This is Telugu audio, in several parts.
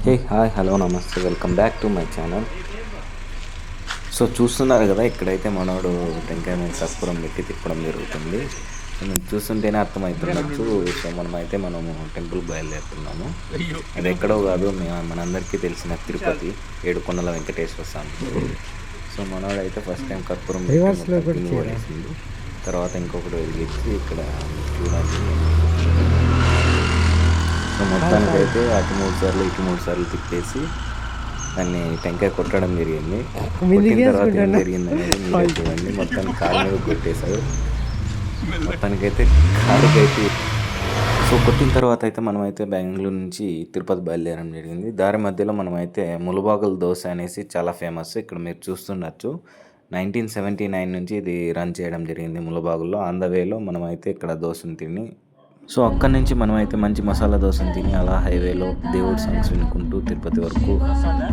హే హాయ్ హలో నమస్తే welcome back to my channel. So చూస్తున్నారు కదా, ఇక్కడైతే మనోడు టెంకాయ మీద కర్పూరం పెట్టి తిప్పడం జరుగుతుంది. సో మీకు చూస్తుంటేనే అర్థమవుతుండొచ్చు. సో మనము టెంపుల్కి బయలుదేరుతున్నాము. అది ఎక్కడో కాదు, మనందరికీ తెలిసిన తిరుపతి ఏడుకొండల వెంకటేశ్వర స్వామి. సో మనోడైతే ఫస్ట్ టైం కర్పూరం పెట్టి పడేసింది. తర్వాత ఇంకొకటి వెలిగించి ఇక్కడ చూడాలి. సో మొత్తానికైతే అటు 3 సార్లు ఇటు 3 సార్లు తిప్పేసి దాన్ని టెంకాయ కొట్టడం జరిగింది. కొట్టిన తర్వాత ఏం జరిగింది అనేది మీరే చూడండి. మొత్తానికి కాలు మీద కొట్టేశారు. మొత్తానికైతే కాలుకైతే సో కొట్టిన తర్వాత అయితే మనమైతే బెంగళూరు నుంచి తిరుపతి బయలుదేరడం జరిగింది. దారి మధ్యలో మనమైతే ములుబాగుల దోశ అనేసి చాలా ఫేమస్. ఇక్కడ మీరు చూస్తుండొచ్చు. 1979 నుంచి ఇది రన్ చేయడం జరిగింది ములుబాగుల్లో. ఆన్ ద వేలో మనమైతే ఇక్కడ దోశను తిని, సో అక్కడి నుంచి మనమైతే మంచి మసాలా దోశను తిని అలా హైవేలో దేవుడి సాంగ్స్ వినుకుంటూ తిరుపతి వరకు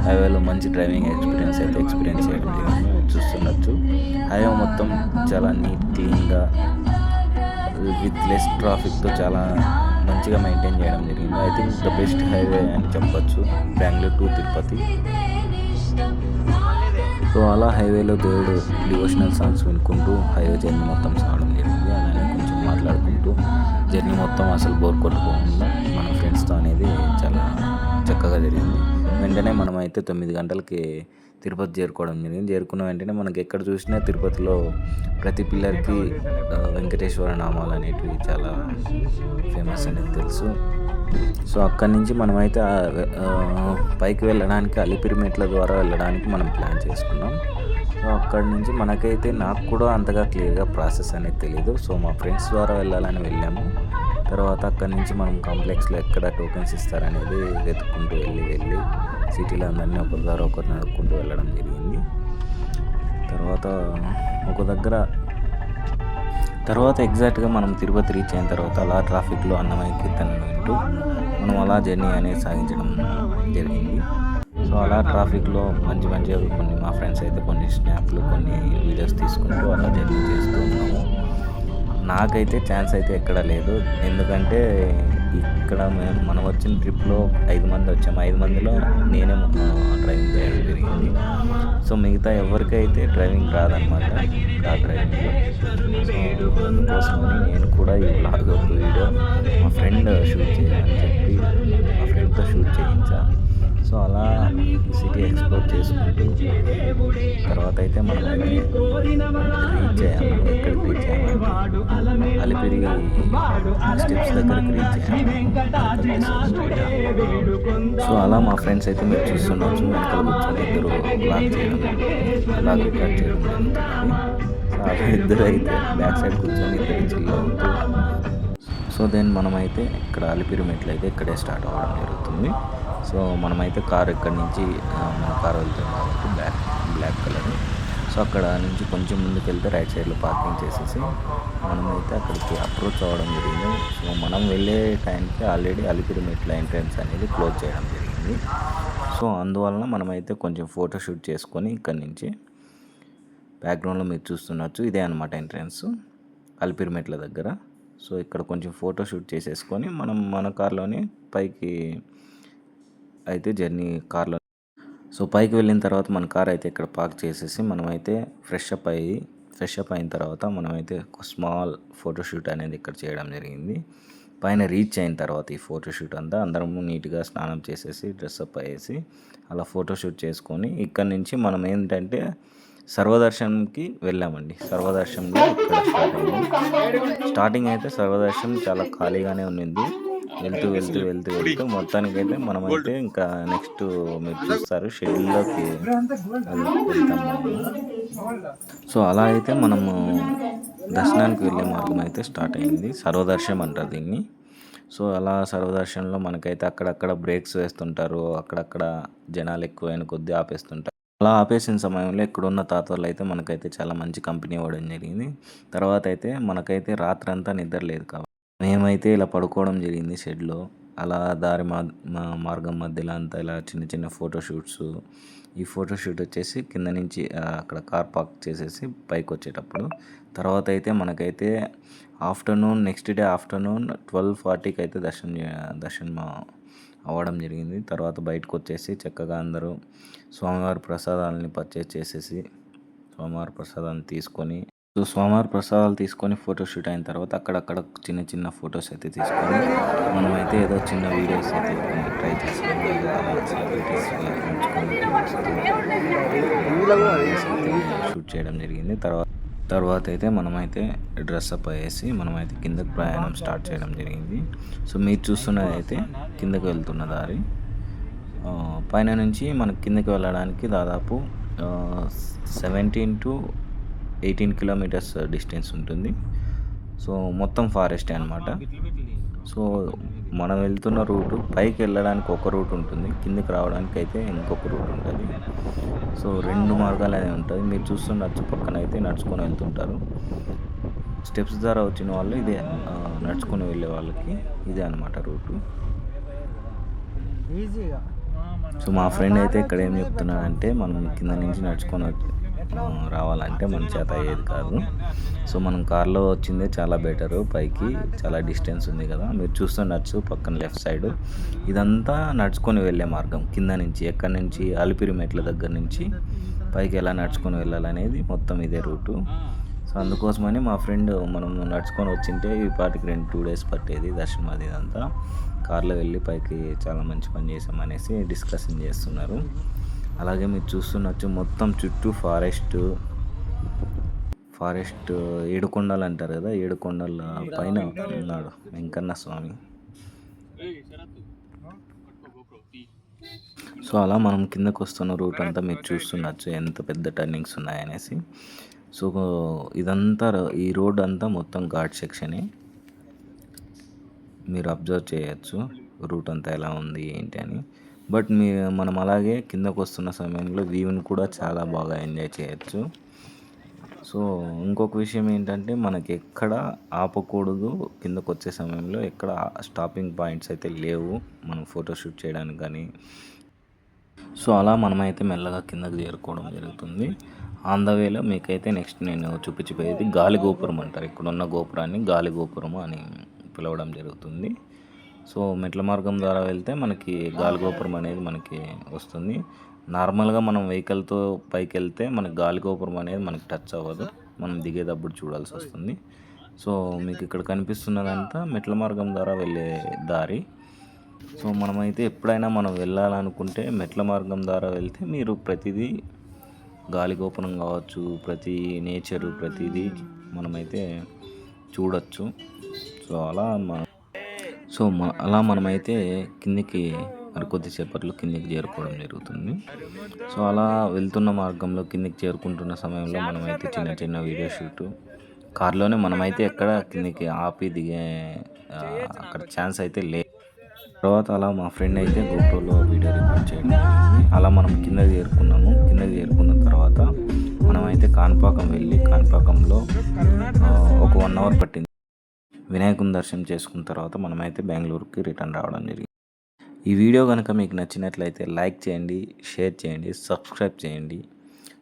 హైవేలో మంచి డ్రైవింగ్ ఎక్స్పీరియన్స్ చేయడం జరిగింది. చూస్తుండొచ్చు. హైవే మొత్తం చాలా నీట్ క్లీన్గా విత్ లెస్ ట్రాఫిక్తో చాలా మంచిగా మెయింటైన్ చేయడం జరిగింది. I think the best highway అని చెప్పొచ్చు బెంగళూరు టు తిరుపతి. సో అలా హైవేలో దేవుడు డివోషనల్ సాంగ్స్ వినుకుంటూ హైవే జర్నీ మొత్తం సాగడం జరిగింది. అలానే కొంచెం మాట్లాడుకుంటూ జర్నీ మొత్తం అసలు బోర్ కొట్టుకోకుండా మన ఫ్రెండ్స్తో అనేది చాలా చక్కగా జరిగింది. వెంటనే మనమైతే 9 గంటలకి తిరుపతి చేరుకోవడం జరిగింది. చేరుకున్న వెంటనే మనకి ఎక్కడ చూసినా తిరుపతిలో ప్రతి పిల్లర్కి వెంకటేశ్వర నామాలు అనేటివి చాలా ఫేమస్ అనేది తెలుసు. సో అక్కడి నుంచి మనమైతే పైకి వెళ్ళడానికి అలిపిరి మెట్ల ద్వారా వెళ్ళడానికి మనం ప్లాన్ చేసుకున్నాం. సో అక్కడి నుంచి నాకు కూడా అంతగా క్లియర్గా ప్రాసెస్ అనేది తెలియదు. సో మా ఫ్రెండ్స్ ద్వారా వెళ్ళాలని వెళ్ళాము. తర్వాత అక్కడి నుంచి మనం కాంప్లెక్స్లో ఎక్కడ టోకెన్స్ ఇస్తారనేది వెతుక్కుంటూ వెళ్ళి సిటీలో అందరినీ ఒకరి ద్వారా ఒకరు నడుపుకుంటూ వెళ్ళడం జరిగింది. తర్వాత ఎగ్జాక్ట్గా మనం తిరుపతి రీచ్ అయిన తర్వాత అలా ట్రాఫిక్లో అన్నమయ్య కీర్తనలు వింటూ మనం అలా జర్నీ అనేది సాగించడం జరిగింది. సో అలా ట్రాఫిక్లో మంచిగా కొన్ని మా ఫ్రెండ్స్ అయితే కొన్ని స్నాప్లు కొన్ని వీడియోస్ తీసుకుంటూ అలా జర్నీ చేస్తూ ఉన్నాము. నాకైతే ఛాన్స్ అయితే ఎక్కడ లేదు. ఎందుకంటే ఇక్కడ మనం వచ్చిన ట్రిప్లో 5 మంది వచ్చాము. 5 మందిలో నేనే డ్రైవింగ్ చేయడం జరిగింది. సో మిగతా ఎవరికైతే డ్రైవింగ్ రాదనమాట కార్ డ్రైవింగ్లో. సో అందుకోసమని నేను కూడా ఈ బ్లాగ్ వీడియో మా ఫ్రెండ్ షూట్ చేయమని చెప్పి మా ఫ్రెండ్తో షూట్ చేయించా. సో అలా సిటీ ఎక్స్ప్లోర్ చేసుకుంటూ తర్వాత అయితే మనం రీచ్ అయ్యాము. ఎక్కడికి రీచ్ అయ్యామంటే అలిపిరి స్టెప్స్ దగ్గరికి రీచ్ అయ్యాము. సో అలా మా ఫ్రెండ్స్ అయితే మీరు చూస్తుండొచ్చు. వెనకాల కూర్చొని ఇద్దరు బ్లాగ్ రికార్డ్ చేయడం జరుగుతుంది. సో అలా ఇద్దరు అయితే బ్యాక్ సైడ్ కూర్చొని ఇద్దరు చిల్ అవుతూ, సో దెన్ మనమైతే ఇక్కడ అలిపిరి మెట్లు అయితే ఇక్కడే స్టార్ట్ అవ్వడం జరుగుతుంది. సో మనమైతే కారు ఇక్కడి నుంచి మన కారు వెళ్తుంది కాబట్టి బ్లాక్ కలర్. సో అక్కడ నుంచి కొంచెం ముందుకు వెళ్తే రైట్ సైడ్లో పార్కింగ్ చేసేసి మనమైతే అక్కడికి అప్రోచ్ అవ్వడం జరిగింది. సో మనం వెళ్ళే టైంకి ఆల్రెడీ అలిపిరి మెట్ల ఎంట్రన్స్ అనేది క్లోజ్ చేయడం జరిగింది. సో అందువలన మనమైతే కొంచెం ఫోటోషూట్ చేసుకొని ఇక్కడి నుంచి బ్యాక్గ్రౌండ్లో మీరు చూస్తున్నచ్చు ఇదే అనమాట ఎంట్రన్స్ అలిపిరి మెట్ల దగ్గర. సో ఇక్కడ కొంచెం ఫోటోషూట్ చేసేసుకొని మనం మన కార్లోనే పైకి అయితే కార్లో సో పైకి వెళ్ళిన తర్వాత మన కార్ అయితే ఇక్కడ పార్క్ చేసేసి మనమైతే ఫ్రెష్ అప్ అయిన తర్వాత మనమైతే ఒక స్మాల్ ఫోటోషూట్ అనేది ఇక్కడ చేయడం జరిగింది. పైన రీచ్ అయిన తర్వాత ఈ ఫోటోషూట్ అంతా అందరము నీట్గా స్నానం చేసేసి డ్రెస్అప్ అయ్యేసి అలా ఫోటోషూట్ చేసుకొని ఇక్కడి నుంచి మనం ఏంటంటే సర్వదర్శనంకి వెళ్ళామండి. సర్వదర్శనంలో ఇక్కడ స్టార్టింగ్ అయితే సర్వదర్శనం చాలా ఖాళీగానే ఉన్నింది. వెళ్తూ మొత్తానికైతే మనమైతే ఇంకా నెక్స్ట్ మీరు చూస్తారు షెడ్యూల్లోకి వెళ్తాము. సో అలా అయితే మనము దర్శనానికి వెళ్ళే మార్గం అయితే స్టార్ట్ అయింది. సర్వదర్శనం అంటారు దీన్ని. సో అలా సర్వదర్శనంలో మనకైతే అక్కడక్కడ బ్రేక్స్ వేస్తుంటారు. అక్కడక్కడ జనాలు ఎక్కువైన కొద్దీ ఆపేస్తుంటారు. అలా ఆపేసిన సమయంలో ఇక్కడున్న తాతలు అయితే మనకైతే చాలా మంచి కంపెనీ ఇవ్వడం జరిగింది. తర్వాత అయితే మనకైతే రాత్రంతా నిద్ర లేదు కాబట్టి మేమైతే ఇలా పడుకోవడం జరిగింది షెడ్లో. అలా దారి మార్గం మధ్యలో అంతా ఇలా చిన్న ఫోటోషూట్స్. ఈ ఫోటోషూట్ వచ్చేసి కింద నుంచి అక్కడ కార్ పార్క్ చేసేసి పైకి వచ్చేటప్పుడు. తర్వాత అయితే మనకైతే నెక్స్ట్ డే ఆఫ్టర్నూన్ 12:40కి అయితే దర్శనం అవ్వడం జరిగింది. తర్వాత బయటకు వచ్చేసి చక్కగా అందరూ స్వామివారి ప్రసాదాలని పర్చేస్ చేసేసి స్వామివారి ప్రసాదాన్ని తీసుకొని స్వామివారి ప్రసాదాలు తీసుకొని ఫోటోషూట్ అయిన తర్వాత అక్కడక్కడ చిన్న చిన్న ఫొటోస్ అయితే తీసుకొని మనమైతే ఏదో చిన్న వీడియోస్ అయితే ట్రై చేసాము. షూట్ చేయడం జరిగింది. తర్వాత అయితే మనమైతే డ్రెస్అప్ అయ్యేసి మనమైతే కిందకి ప్రయాణం స్టార్ట్ చేయడం జరిగింది. సో మీరు చూస్తున్నది అయితే కిందకి వెళ్తున్న దారి. పైన నుంచి మనకి కిందకి వెళ్ళడానికి దాదాపు 17 to 18 కిలోమీటర్స్ డిస్టెన్స్ ఉంటుంది. సో మొత్తం ఫారెస్టే అనమాట. సో మనం వెళ్తున్న రూటు పైకి వెళ్ళడానికి ఒక రూట్ ఉంటుంది, కిందకి రావడానికి అయితే ఇంకొక రూట్ ఉంటుంది. సో 2 మార్గాలు అనేవి ఉంటుంది. మీరు చూస్తున్న పక్కన అయితే నడుచుకొని వెళ్తుంటారు. స్టెప్స్ ద్వారా వచ్చిన వాళ్ళు ఇదే నడుచుకొని వెళ్ళే వాళ్ళకి ఇదే అనమాట రూటు. సో మా ఫ్రెండ్ అయితే ఇక్కడ ఏం చెప్తున్నాడంటే మనం కింద నుంచి నడుచుకొని రావాలంటే మన చేత అయ్యేది కాదు. సో మనం కార్లో వచ్చిందే చాలా బెటరు. పైకి చాలా డిస్టెన్స్ ఉంది కదా, మీరు చూస్తుండొచ్చు పక్కన లెఫ్ట్ సైడ్ ఇదంతా నడుచుకొని వెళ్ళే మార్గం. కింద నుంచి ఎక్కడి నుంచి అలిపిరి మెట్ల దగ్గర నుంచి పైకి ఎలా నడుచుకొని వెళ్ళాలనేది మొత్తం ఇదే రూటు. సో అందుకోసమని మా ఫ్రెండ్ మనం నడుచుకొని వచ్చింటే ఈ పాటికి 2 days పట్టేది దర్శనం అది ఇదంతా. కార్లో వెళ్ళి పైకి చాలా మంచి పని చేసామనేసి డిస్కషన్ చేస్తున్నారు. అలాగే మీరు చూస్తున్నచ్చు మొత్తం చుట్టూ ఫారెస్ట్ 7 కొండలు అంటారు కదా, 7 కొండల పైన ఉన్నాడు వెంకన్న స్వామి. సో అలా మనం కిందకు వస్తున్న రూట్ అంతా మీరు చూస్తున్నచ్చు ఎంత పెద్ద టర్నింగ్స్ ఉన్నాయనేసి. సో ఇదంతా ఈ రోడ్ అంతా మొత్తం ఘాట్ సెక్షనే. మీరు అబ్జర్వ్ చేయొచ్చు రూట్ అంతా ఎలా ఉంది ఏంటి అని. బట్ మనం అలాగే కిందకు వస్తున్న సమయంలో వ్యూని కూడా చాలా బాగా ఎంజాయ్ చేయొచ్చు. సో ఇంకొక విషయం ఏంటంటే మనకి ఎక్కడ ఆపకూడదు, కిందకు వచ్చే సమయంలో ఎక్కడ స్టాపింగ్ పాయింట్స్ అయితే లేవు మనం ఫోటోషూట్ చేయడానికి కానీ. సో అలా మనమైతే మెల్లగా కిందకు చేరుకోవడం జరుగుతుంది. ఆన్ ద వేలో మీకైతే నెక్స్ట్ నేను చూపించిపోయేది గాలి గోపురం అంటారు. ఇక్కడున్న గోపురాన్ని గాలి గోపురం అని పిలవడం జరుగుతుంది. సో మెట్ల మార్గం ద్వారా వెళ్తే మనకి గాలి గోపురం అనేది మనకి వస్తుంది. నార్మల్గా మనం వెహికల్తో పైకి వెళ్తే మనకి గాలి గోపురం అనేది మనకి టచ్ అవ్వదు, మనం దిగేటప్పుడు చూడాల్సి వస్తుంది. సో మీకు ఇక్కడ కనిపిస్తున్నదంతా మెట్ల మార్గం ద్వారా వెళ్ళే దారి. సో మనమైతే ఎప్పుడైనా మనం వెళ్ళాలనుకుంటే మెట్ల మార్గం ద్వారా వెళ్తే మీరు ప్రతిదీ గాలి గోపురం కావచ్చు, ప్రతి నేచరు ప్రతిదీ మనమైతే చూడొచ్చు. సో అలా మనమైతే కిందికి కొద్దిసేపట్లో కిందికి చేరుకోవడం జరుగుతుంది. సో అలా వెళ్తున్న మార్గంలో కిందికి చేరుకుంటున్న సమయంలో మనమైతే చిన్న చిన్న వీడియో షూటు కార్లోనే మనమైతే ఎక్కడ కిందికి ఆపి దిగే అక్కడ ఛాన్స్ అయితే లేదు. తర్వాత అలా మా ఫ్రెండ్ అయితే గోప్రోలో వీడియో రికార్డ్ చేయడం జరిగింది. అలా మనం కిందకి చేరుకున్నాము. కిందకి చేరుకున్న తర్వాత మనమైతే కాణిపాకం వెళ్ళి కాణిపాకంలో ఒక 1 hour పట్టింది. వినాయకుని దర్శనం చేసుకున్న తర్వాత మనమైతే బెంగళూరుకి రిటర్న్ రావడం జరిగింది. ఈ వీడియో కనుక మీకు నచ్చినట్లయితే లైక్ చేయండి, షేర్ చేయండి, సబ్స్క్రైబ్ చేయండి.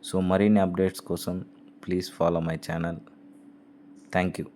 సో మరిన్ని అప్డేట్స్ కోసం please follow my channel. Thank you.